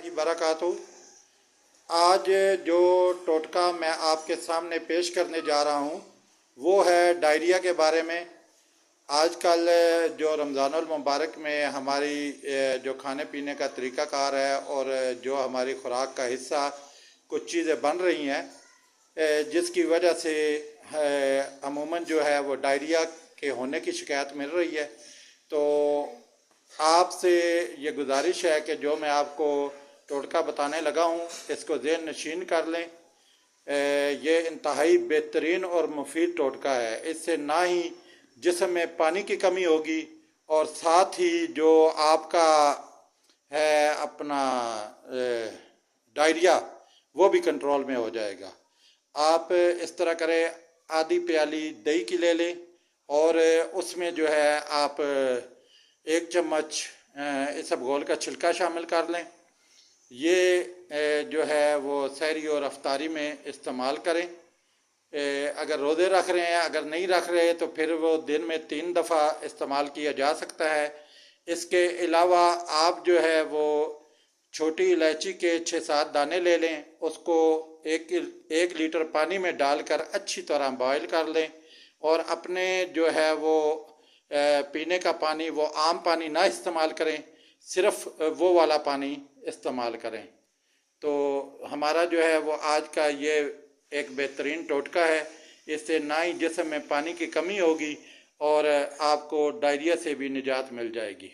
बरकातहू। आज जो टोटका मैं आपके सामने पेश करने जा रहा हूँ वो है डायरिया के बारे में। आजकल जो रमज़ानुल मुबारक में हमारी जो खाने पीने का तरीक़ाकार है और जो हमारी खुराक का हिस्सा कुछ चीज़ें बन रही हैं जिसकी वजह से अमूमन जो है वो डायरिया के होने की शिकायत मिल रही है। तो आपसे ये गुजारिश है कि जो मैं आपको टोटका बताने लगा हूँ इसको ज़हन नशीन कर लें। ये इंतहाई बेहतरीन और मुफीद टोटका है। इससे ना ही जिस्म में पानी की कमी होगी और साथ ही जो आपका है अपना डायरिया वो भी कंट्रोल में हो जाएगा। आप इस तरह करें, आधी प्याली दही की ले लें और उसमें जो है आप 1 चम्मच इसबगोल का छिलका शामिल कर लें। ये जो है वो सहरी और अफ्तारी में इस्तेमाल करें। अगर रोज़े रख रहे हैं, अगर नहीं रख रहे तो फिर वो दिन में 3 दफ़ा इस्तेमाल किया जा सकता है। इसके अलावा आप जो है वो छोटी इलायची के 6-7 दाने ले लें, उसको 1 लीटर पानी में डालकर अच्छी तरह बॉयल कर लें और अपने जो है वो पीने का पानी वो आम पानी ना इस्तेमाल करें, सिर्फ वो वाला पानी इस्तेमाल करें। तो हमारा जो है वो आज का ये एक बेहतरीन टोटका है। इससे ना ही जिस्म में पानी की कमी होगी और आपको डायरिया से भी निजात मिल जाएगी।